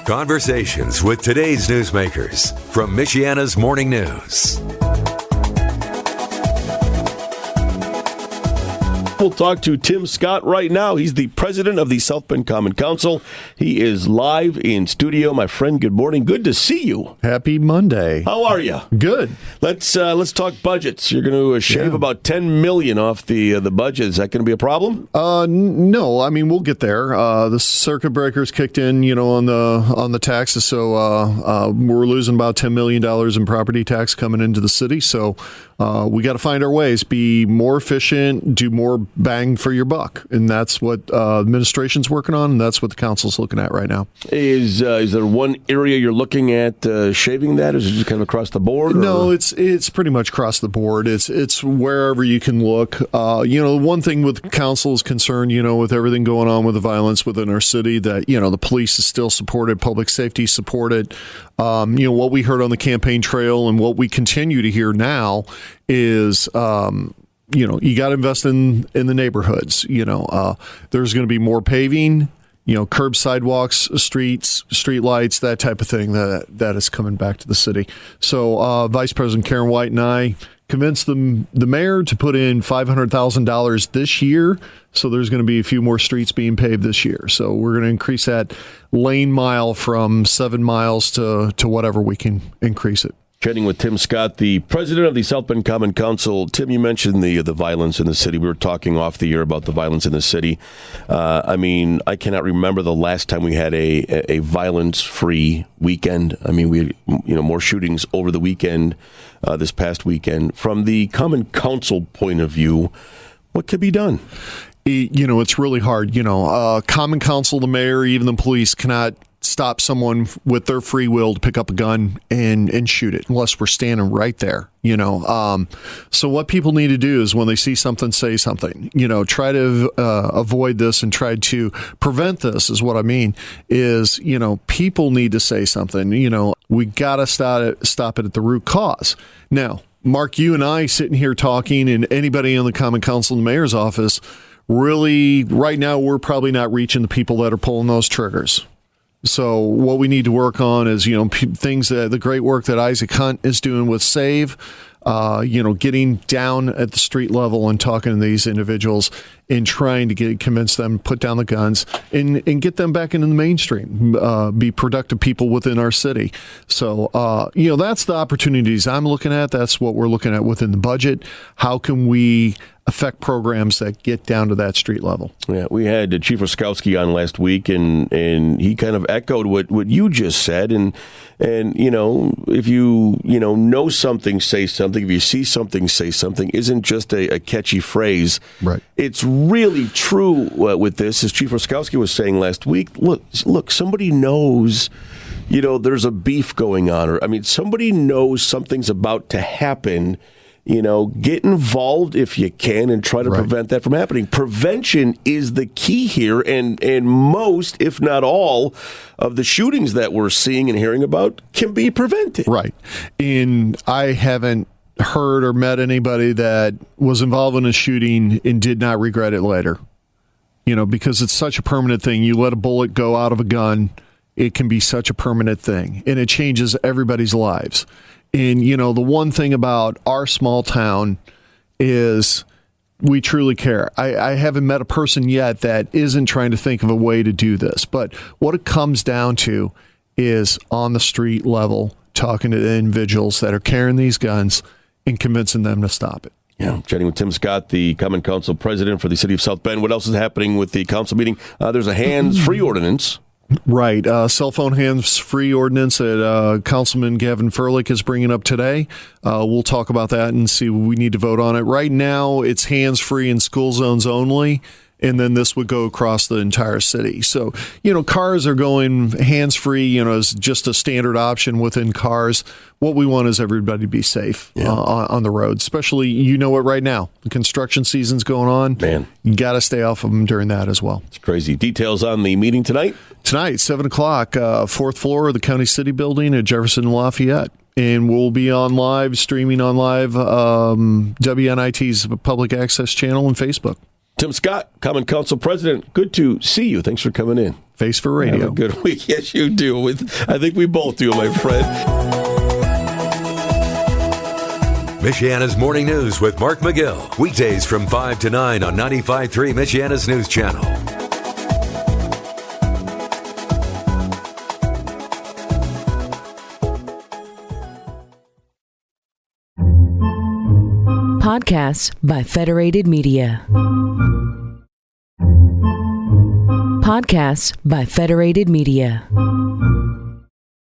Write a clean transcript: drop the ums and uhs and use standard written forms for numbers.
Conversations with today's newsmakers from Michiana's Morning News. We'll talk to Tim Scott right now. He's the president of the South Bend Common Council. He is live in studio. My friend, good morning. Good to see you. Happy Monday. How are you? Good. Let's talk budgets. You're going to shave about $10 million off the budget. Is that going to be a problem? No. I mean, we'll get there. The circuit breakers kicked in, on the taxes, so we're losing about $10 million in property tax coming into the city. So we got to find our ways, be more efficient, do more bang for your buck, and that's what administration's working on, and that's what the council's looking at right now. Is there one area you're looking at shaving that? Is it just kind of across the board? Or? No, it's pretty much across the board. It's wherever you can look. One thing with council is concerned, with everything going on with the violence within our city, that the police is still supported, public safety supported. What we heard on the campaign trail and what we continue to hear now is you got to invest in the neighborhoods. There's going to be more paving, curb, sidewalks, streets, street lights, that type of thing that is coming back to the city. So Vice President Karen White and I convinced the mayor to put in $500,000 this year. So there's going to be a few more streets being paved this year. So we're going to increase that lane mile from 7 miles to whatever we can increase it. Chatting with Tim Scott, the president of the South Bend Common Council. Tim, you mentioned the violence in the city. We were talking off the air about the violence in the city. I cannot remember the last time we had a violence-free weekend. We more shootings over the weekend, this past weekend. From the Common Council point of view, what could be done? It's really hard. Common Council, the mayor, even the police cannot stop someone with their free will to pick up a gun and shoot it unless we're standing right there. So what people need to do is when they see something, say something. Try to avoid this and try to prevent this. Is what I mean. Is people need to say something. We gotta stop it at the root cause. Now, Mark, you and I sitting here talking, and anybody in the Common Council and the mayor's office, really, right now, we're probably not reaching the people that are pulling those triggers. So what we need to work on is, things that the great work that Isaac Hunt is doing with SAVE, getting down at the street level and talking to these individuals and trying to convince them to put down the guns and get them back into the mainstream, be productive people within our city. So, that's the opportunities I'm looking at. That's what we're looking at within the budget. How can we affect programs that get down to that street level? Yeah, we had Chief Roskowski on last week, and he kind of echoed what you just said. And if you know something, say something. If you see something, say something. Isn't just a catchy phrase. Right. It's really true with this, as Chief Roskowski was saying last week. Look, somebody knows. There's a beef going on, or somebody knows something's about to happen. Get involved if you can and try to prevent that from happening. Prevention is the key here, and most, if not all, of the shootings that we're seeing and hearing about can be prevented. Right. And I haven't heard or met anybody that was involved in a shooting and did not regret it later. Because it's such a permanent thing. You let a bullet go out of a gun, it can be such a permanent thing, and it changes everybody's lives. And, the one thing about our small town is we truly care. I haven't met a person yet that isn't trying to think of a way to do this. But what it comes down to is on the street level, talking to the individuals that are carrying these guns and convincing them to stop it. Yeah, chatting with Tim Scott, the Common Council president for the city of South Bend. What else is happening with the council meeting? There's a hands-free ordinance. Right. Cell phone hands-free ordinance that Councilman Gavin Furlick is bringing up today. We'll talk about that and see what we need to vote on it. Right now, it's hands-free in school zones only, and then this would go across the entire city. So, cars are going hands-free, as just a standard option within cars. What we want is everybody to be safe on the road, especially, it right now. The construction season's going on. Man. You got to stay off of them during that as well. It's crazy. Details on the meeting tonight? Tonight, 7 o'clock, fourth floor of the County City Building at Jefferson and Lafayette. And we'll be streaming on live, WNIT's public access channel and Facebook. Tim Scott, Common Council President, good to see you. Thanks for coming in. Face for Radio. Have a good week. Yes, you do. I think we both do, my friend. Michiana's Morning News with Mark McGill. Weekdays from 5 to 9 on 95.3 Michiana's News Channel. Podcasts by Federated Media. Podcasts by Federated Media.